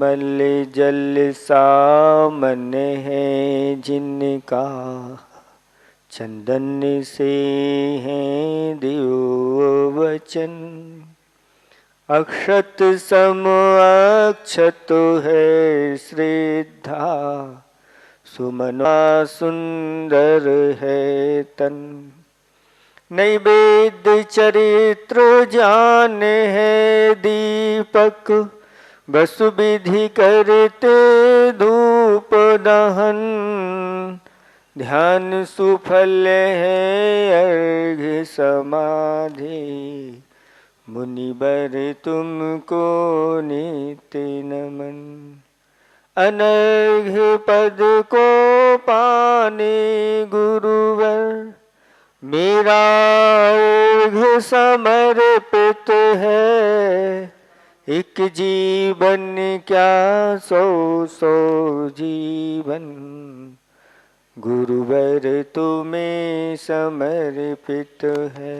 निर्मल जल सामन है जिनका, चंदन से हैं दिव्य वचन। अक्षत सम अक्षत है श्रद्धा, सुमना सुंदर है तन। नैवेद्य चरित्र जाने है दीपक, वसु विधि करते धूप दहन। ध्यान सुफल है अर्घ समाधि, मुनिवर तुमको नित्य नमन। अनर्घ पद को पाने गुरुवर, मेरा अर्घ समर्पित है। एक जीवन क्या सौ सौ जीवन, गुरुवर तुम्हें समर्पित है।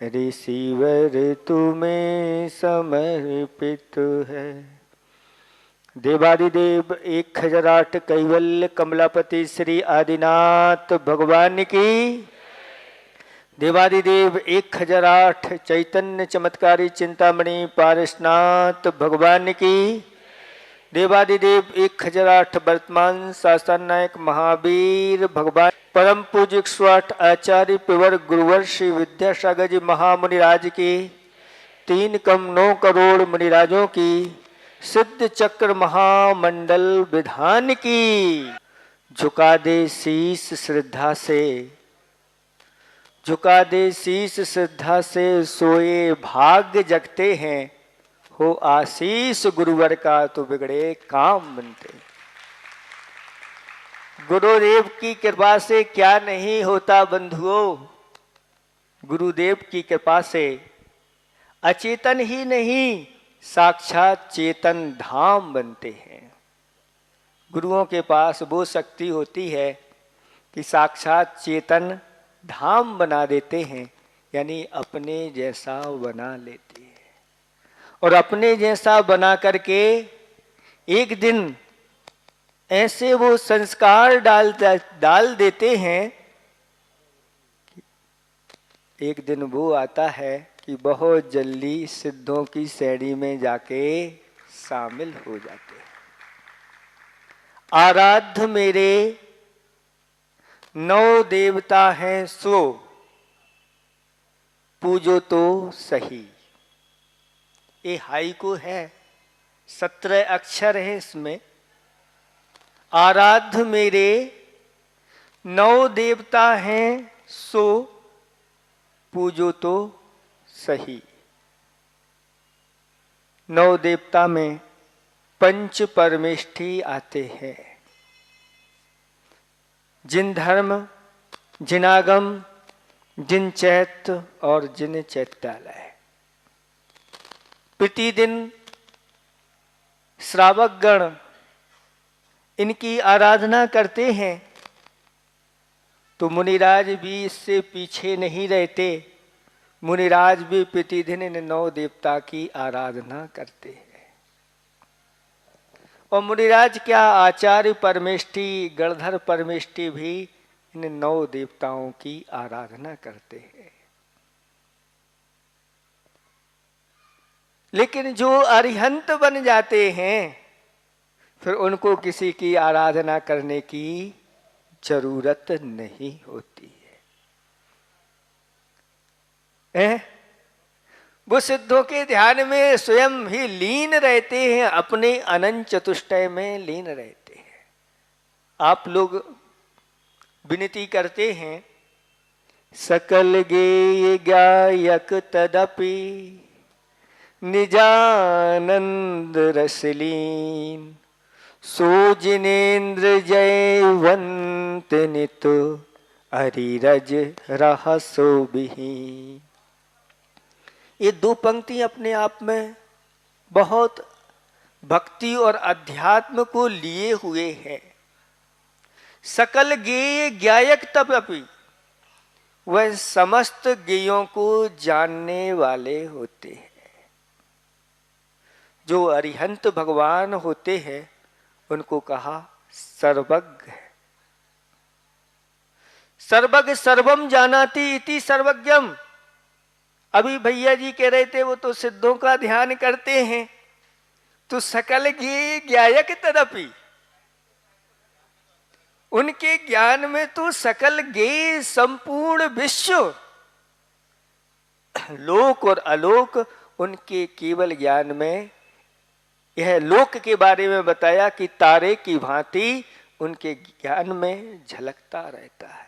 ऋषिवर तुम्हें समर्पित है। देवादिदेव 1008 कैवल्य कमलापति श्री आदिनाथ भगवान की। देवादिदेव 1008 चैतन्य चमत्कारी चिंतामणि पारसनाथ भगवान की। देवादिदेव 1008 वर्तमान शासन नायक महावीर भगवान परम पूज्य 108 आचार्य पिवर गुरुवर श्री विद्यासागर जी महामुनिराज की। 3 कम 9 करोड़ मुनिराजों की सिद्ध चक्र महामंडल विधान की। झुका दे शीश श्रद्धा से, झुका दे शीश श्रद्धा से, सोए भाग्य जगते हैं। हो आशीष गुरुवर का तो बिगड़े काम बनते। गुरुदेव की कृपा से क्या नहीं होता बंधुओं। गुरुदेव की कृपा से अचेतन ही नहीं, साक्षात चेतन धाम बनते हैं। गुरुओं के पास वो शक्ति होती है कि साक्षात चेतन धाम बना देते हैं, यानी अपने जैसा बना लेते हैं। और अपने जैसा बना करके एक दिन ऐसे वो संस्कार डाल देते हैं। एक दिन वो आता है कि बहुत जल्दी सिद्धों की श्रेणी में जाके शामिल हो जाते हैं। आराध्य मेरे 9 देवता हैं सो, पूजो तो सही। ये हाइकु है, 17 अक्षर है इसमें। आराध्य मेरे 9 देवता हैं सो, पूजो तो सही। 9 देवता में पंच परमेष्ठी आते हैं। जिन धर्म, जिनागम, जिन चैत्य और जिन चैत्यालय। प्रतिदिन श्रावक गण इनकी आराधना करते हैं, तो मुनिराज भी इससे पीछे नहीं रहते। मुनिराज भी प्रतिदिन इन 9 देवता की आराधना करते हैं। और मुनिराज क्या, आचार्य परमेष्ठी, गणधर परमेष्ठी भी इन 9 देवताओं की आराधना करते हैं। लेकिन जो अरिहंत बन जाते हैं, फिर उनको किसी की आराधना करने की जरूरत नहीं होती है। वो सिद्धों के ध्यान में स्वयं ही लीन रहते हैं, अपने अनंत चतुष्टय में लीन रहते हैं। आप लोग विनती करते हैं, सकल गेय गायक तदपि निजानंद रसलीन, सो जिनेन्द्र जयवंत नित अरिरज रहसो बिहीन। ये 2 पंक्ति अपने आप में बहुत भक्ति और अध्यात्म को लिए हुए हैं। सकल गेय गायक तदपि, वह समस्त गेयों को जानने वाले होते हैं। जो अरिहंत भगवान होते हैं उनको कहा सर्वज्ञ है। सर्वज्ञ सर्वम जानाति इति सर्वज्ञम। अभी भैया जी कह रहे थे वो तो सिद्धों का ध्यान करते हैं, तो सकल ज्ञेय ज्ञायक तदपि, उनके ज्ञान में तो सकल ज्ञेय संपूर्ण विश्व, लोक और अलोक, उनके केवल ज्ञान में यह लोक के बारे में बताया कि तारे की भांति उनके ज्ञान में झलकता रहता है।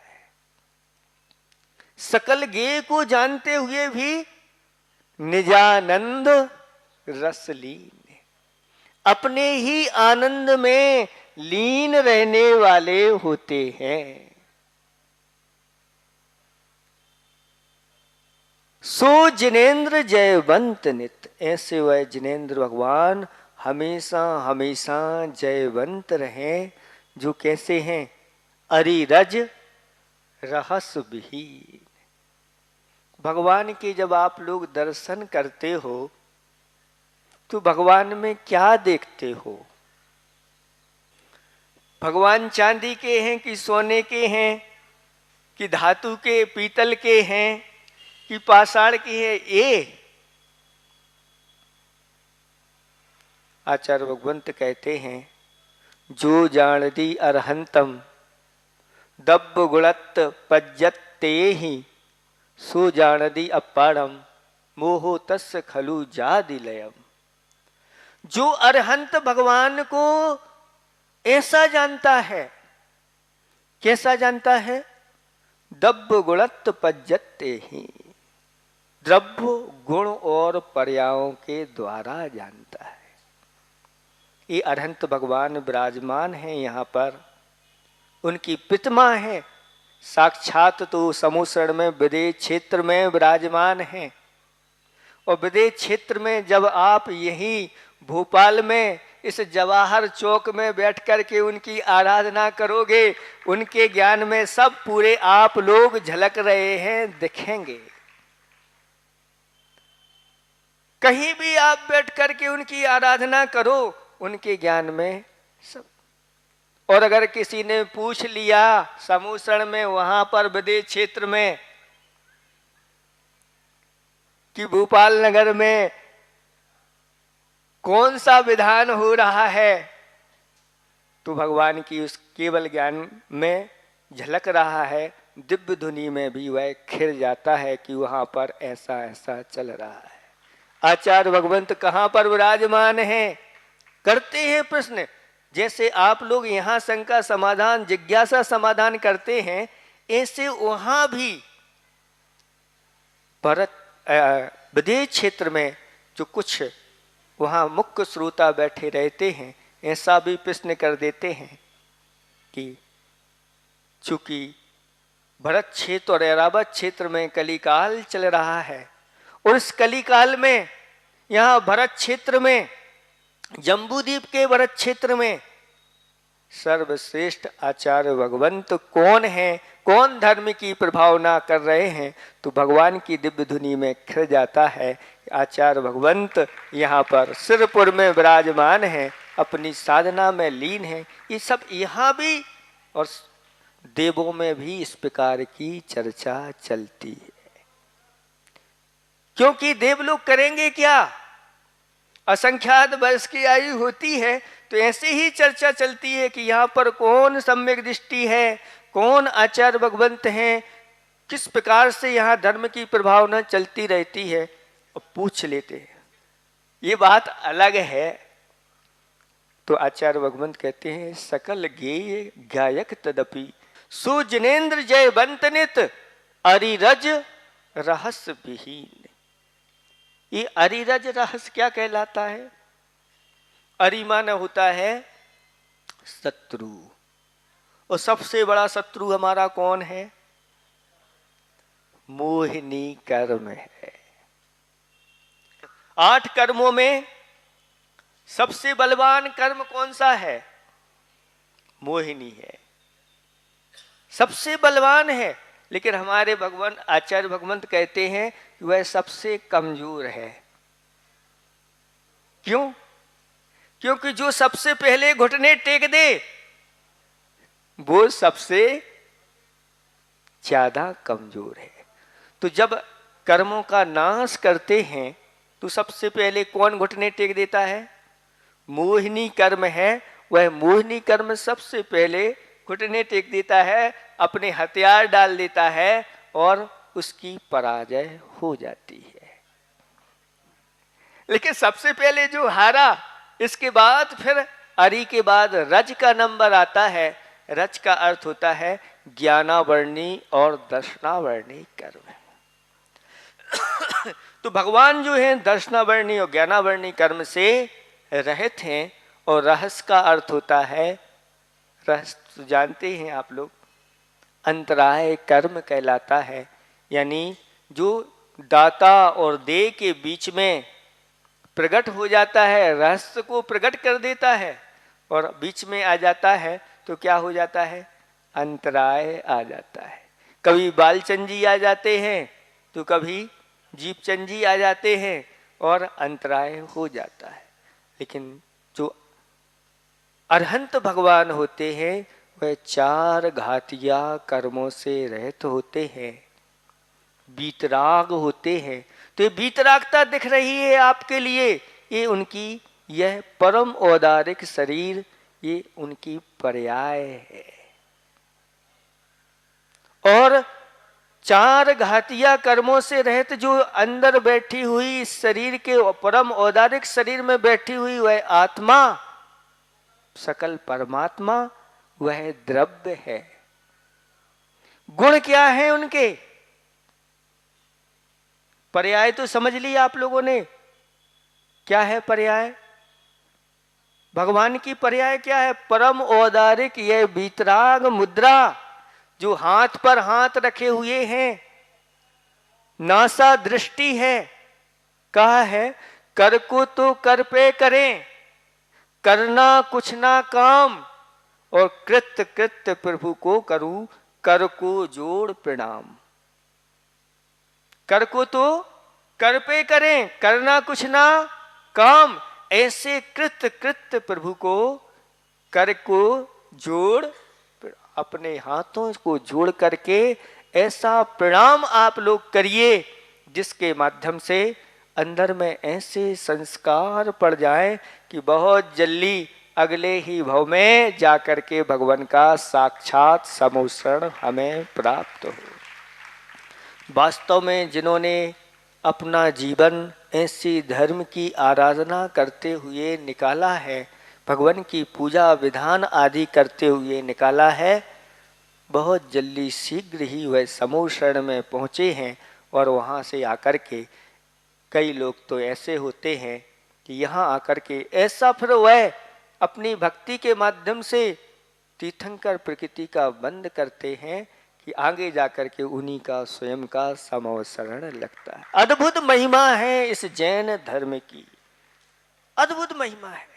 सकल ज्ञेय को जानते हुए भी निजानंद रसलीन, अपने ही आनंद में लीन रहने वाले होते हैं। सो जिनेन्द्र जयवंत नित, ऐसे वह जिनेन्द्र भगवान हमेशा हमेशा जयवंत रहें, जो कैसे हैं? अरिरज रहस विहीन। भगवान के जब आप लोग दर्शन करते हो तो भगवान में क्या देखते हो? भगवान चांदी के हैं कि सोने के हैं कि धातु के पीतल के हैं कि पाषाण की है? ये आचार्य भगवंत कहते हैं, जो जानदी अरहंतम दब्ब गुणत पज्जते ही, सो जानदी अपारम मोहो तस् खलु जादिलयम। जो अरहंत भगवान को ऐसा जानता है, कैसा जानता है? दब्ब गुणत पज्जते ही, द्रव्य गुण और पर्यायों के द्वारा जानता है। ये अरहंत भगवान विराजमान हैं यहाँ पर, उनकी प्रतिमा है साक्षात, तो समूसरण में विदेश क्षेत्र में विराजमान हैं। और विदेश क्षेत्र में जब आप यही भोपाल में इस जवाहर चौक में बैठ कर के उनकी आराधना करोगे, उनके ज्ञान में सब पूरे आप लोग झलक रहे हैं, दिखेंगे। कहीं भी आप बैठ कर के उनकी आराधना करो, उनके ज्ञान में सब। और अगर किसी ने पूछ लिया समूसरण में, वहां पर विदेश क्षेत्र में, कि भोपाल नगर में कौन सा विधान हो रहा है, तो भगवान की उस केवल ज्ञान में झलक रहा है। दिव्य धुनी में भी वह खिल जाता है कि वहां पर ऐसा ऐसा चल रहा है। आचार्य भगवंत कहाँ पर विराजमान हैं? करते हैं प्रश्न। जैसे आप लोग यहाँ शंका समाधान, जिज्ञासा समाधान करते हैं, ऐसे वहां भी विदेश क्षेत्र में जो कुछ वहाँ मुख्य श्रोता बैठे रहते हैं, ऐसा भी प्रश्न कर देते हैं कि चूंकि भरत क्षेत्र और ऐरावत क्षेत्र में कलिकाल चल रहा है, और इस कलिकाल में यहाँ भरत क्षेत्र में, जम्बूद्वीप के भरत क्षेत्र में सर्वश्रेष्ठ आचार्य भगवंत कौन है, कौन धर्म की प्रभावना कर रहे हैं, तो भगवान की दिव्य धुनी में खिल जाता है। आचार्य भगवंत यहाँ पर सिरपुर में विराजमान हैं, अपनी साधना में लीन हैं। ये सब यहाँ भी और देवों में भी इस प्रकार की चर्चा चलती है, क्योंकि देव लोग करेंगे क्या? असंख्यात वर्ष की आयु होती है, तो ऐसे ही चर्चा चलती है कि यहाँ पर कौन सम्यक दृष्टि है, कौन आचार्य भगवंत हैं, किस प्रकार से यहाँ धर्म की प्रभावना चलती रहती है, और पूछ लेते हैं। ये बात अलग है। तो आचार्य भगवंत कहते हैं, सकल ज्ञेय गायक तदपि, सो जिनेन्द्र जयवंतनित अरिरज रहस्य विहीन। ये अरिरज रहस्य क्या कहलाता है? अरि माने होता है शत्रु, और सबसे बड़ा शत्रु हमारा कौन है? मोहिनी कर्म है। 8 कर्मों में सबसे बलवान कर्म कौन सा है? मोहिनी है, सबसे बलवान है। लेकिन हमारे भगवान आचार्य भगवंत कहते हैं कि वह सबसे कमजोर है। क्यों? क्योंकि जो सबसे पहले घुटने टेक दे वो सबसे ज्यादा कमजोर है। तो जब कर्मों का नाश करते हैं तो सबसे पहले कौन घुटने टेक देता है? मोहिनी कर्म है, वह मोहिनी कर्म सबसे पहले घुटने टेक देता है, अपने हथियार डाल देता है और उसकी पराजय हो जाती है। लेकिन सबसे पहले जो हारा, इसके बाद फिर अरि के बाद रज का नंबर आता है। रज का अर्थ होता है ज्ञानावर्णी और दर्शनावर्णी कर्म। तो भगवान जो है दर्शनावर्णी और ज्ञानावर्णी कर्म से रहित हैं। और रहस्य का अर्थ होता है, रहस्य तो जानते हैं आप लोग, अंतराय कर्म कहलाता है। यानी जो दाता और दे के बीच में प्रकट हो जाता है, रहस्य को प्रकट कर देता है और बीच में आ जाता है तो क्या हो जाता है? अंतराय आ जाता है। कभी बालचंद जी आ जाते हैं तो कभी जीवचंद जी आ जाते हैं और अंतराय हो जाता है। लेकिन जो अरहंत भगवान होते हैं वह चार घातिया कर्मों से रहित होते हैं, बीतराग होते हैं। तो ये बीतरागता दिख रही है आपके लिए, ये उनकी यह परम औदारिक शरीर, ये उनकी पर्याय है। और चार घातिया कर्मों से रहित जो अंदर बैठी हुई इस शरीर के परम औदारिक शरीर में बैठी हुई वह आत्मा, सकल परमात्मा, वह द्रव्य है। गुण क्या है उनके? पर्याय तो समझ लिया आप लोगों ने, क्या है पर्याय? भगवान की पर्याय क्या है? परम औदारिक यह बीतराग मुद्रा, जो हाथ पर हाथ रखे हुए हैं, नासा दृष्टि है। कहा है कर को तो कर पे करें, करना कुछ ना काम, और कृत्य कृत्य प्रभु को करूं, कर को जोड़ प्रणाम। कर को तो कर पे करें, करना कुछ ना काम, ऐसे कृत्य कृत्य प्रभु को कर को जोड़, अपने हाथों को जोड़ करके ऐसा प्रणाम आप लोग करिए जिसके माध्यम से अंदर में ऐसे संस्कार पड़ जाए कि बहुत जल्दी अगले ही भव में जाकर के भगवान का साक्षात समोषण हमें प्राप्त हो। वास्तव में जिन्होंने अपना जीवन ऐसी धर्म की आराधना करते हुए निकाला है, भगवान की पूजा विधान आदि करते हुए निकाला है, बहुत जल्दी शीघ्र ही वह समोषण में पहुँचे हैं। और वहाँ से आकर के कई लोग तो ऐसे होते हैं कि यहाँ आकर के ऐसा फिर वह अपनी भक्ति के माध्यम से तीर्थंकर प्रकृति का बंद करते हैं कि आगे जाकर के उन्हीं का स्वयं का समवसरण लगता है। अद्भुत महिमा है इस जैन धर्म की, अद्भुत महिमा है।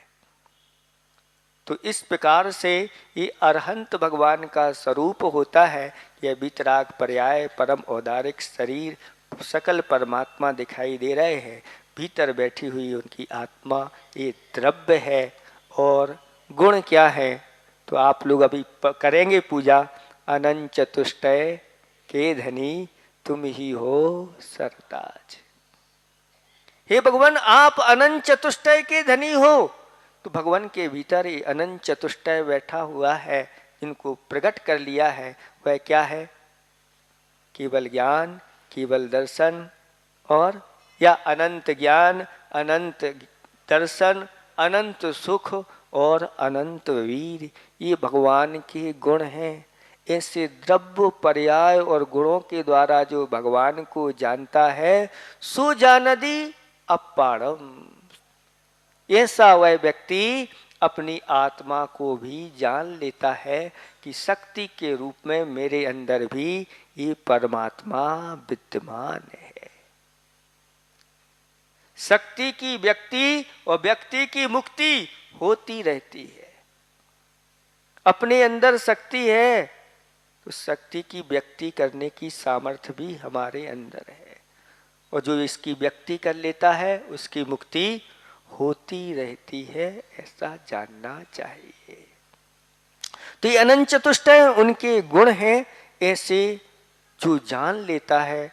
तो इस प्रकार से ये अरहंत भगवान का स्वरूप होता है। यह बीतराग पर्याय परम औदारिक शरीर सकल परमात्मा दिखाई दे रहे हैं। भीतर बैठी हुई उनकी आत्मा ये द्रव्य है। और गुण क्या है? तो आप लोग अभी करेंगे पूजा। अनंत चतुष्टय के धनी तुम ही हो सरताज। हे भगवान, आप अनंत चतुष्टय के धनी हो। तो भगवान के भीतर ये अनंत चतुष्टय बैठा हुआ है, इनको प्रकट कर लिया है। वह क्या है? केवल ज्ञान, केवल दर्शन, और या अनंत ज्ञान, अनंत दर्शन, अनंत सुख और अनंत वीर, ये भगवान के गुण हैं। ऐसे द्रव्य पर्याय और गुणों के द्वारा जो भगवान को जानता है, सो जानदी अपारम। ऐसा वह व्यक्ति अपनी आत्मा को भी जान लेता है कि शक्ति के रूप में मेरे अंदर भी ये परमात्मा विद्यमान है। शक्ति की व्यक्ति और व्यक्ति की मुक्ति होती रहती है। अपने अंदर शक्ति है तो शक्ति की व्यक्ति करने की सामर्थ्य भी हमारे अंदर है। और जो इसकी व्यक्ति कर लेता है उसकी मुक्ति होती रहती है, ऐसा जानना चाहिए। तो ये अनंत चतुष्टय उनके गुण हैं। ऐसे जो जान लेता है,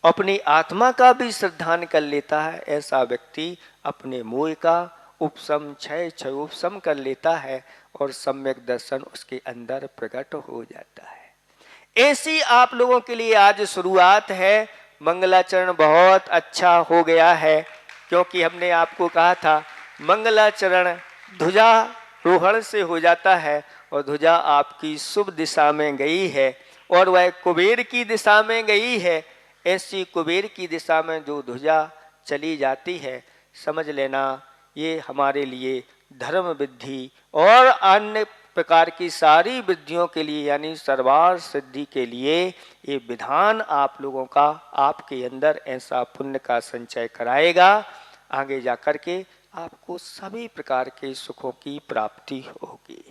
अपनी आत्मा का भी श्रद्धान कर लेता है, ऐसा व्यक्ति अपने मोह का उपशम क्षय उपशम कर लेता है और सम्यक दर्शन उसके अंदर प्रकट हो जाता है। ऐसी आप लोगों के लिए आज शुरुआत है। मंगलाचरण बहुत अच्छा हो गया है, क्योंकि हमने आपको कहा था मंगलाचरण ध्वजारोहण से हो जाता है और ध्वजा आपकी शुभ दिशा में गई है और वह कुबेर की दिशा में गई है। ऐसी कुबेर की दिशा में जो ध्वजा चली जाती है, समझ लेना ये हमारे लिए धर्म वृद्धि और अन्य प्रकार की सारी वृद्धियों के लिए, यानी सर्वार्थ सिद्धि के लिए ये विधान आप लोगों का आपके अंदर ऐसा पुण्य का संचय कराएगा, आगे जाकर के आपको सभी प्रकार के सुखों की प्राप्ति होगी।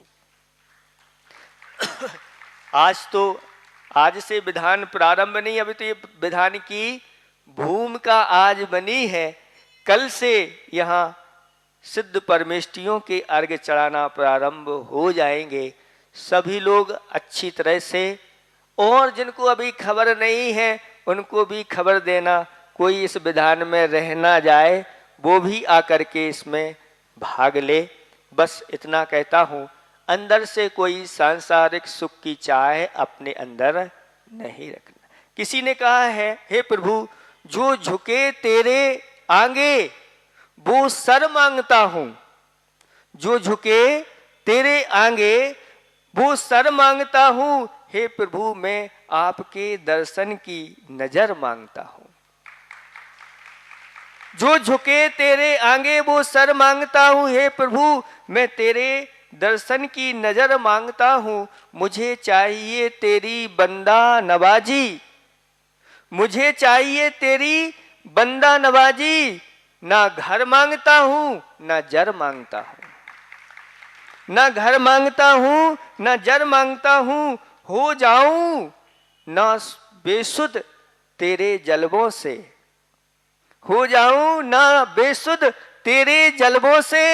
आज से विधान प्रारंभ नहीं, अभी तो ये विधान की भूमिका आज बनी है। कल से यहाँ सिद्ध परमेष्टियों के अर्घ्य चढ़ाना प्रारंभ हो जाएंगे। सभी लोग अच्छी तरह से, और जिनको अभी खबर नहीं है उनको भी खबर देना, कोई इस विधान में रह ना जाए, वो भी आकर के इसमें भाग ले। बस इतना कहता हूँ, अंदर से कोई सांसारिक सुख की चाह अपने अंदर नहीं रखना। किसी ने कहा है, हे प्रभु, जो झुके तेरे आगे वो सर मांगता हूं, जो झुके तेरे आगे वो सर मांगता हूं। हे प्रभु, मैं आपके दर्शन की नजर मांगता हूं। जो झुके तेरे आगे वो सर मांगता हूं। हे प्रभु, मैं तेरे दर्शन की नजर मांगता हूं। मुझे चाहिए तेरी बंदा नवाजी, मुझे चाहिए तेरी बंदा नवाजी। ना घर मांगता हूं ना जर मांगता हूं, ना घर मांगता हूं ना जर मांगता हूं। हो जाऊं ना बेसुध तेरे जलवों से, हो जाऊं ना बेसुध तेरे जलवों से।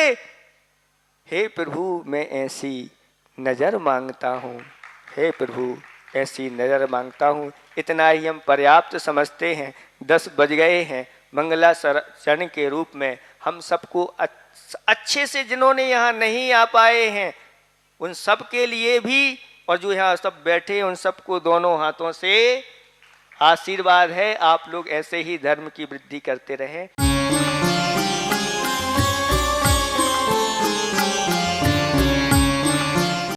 हे प्रभु, मैं ऐसी नजर मांगता हूं। हे प्रभु, ऐसी नजर मांगता हूं। इतना ही हम पर्याप्त समझते हैं। 10 बज गए हैं। मंगलाचरण के रूप में हम सबको अच्छे से, जिन्होंने यहाँ नहीं आ पाए हैं उन सब के लिए भी, और जो यहाँ सब बैठे उन सबको दोनों हाथों से आशीर्वाद है। आप लोग ऐसे ही धर्म की वृद्धि करते रहें।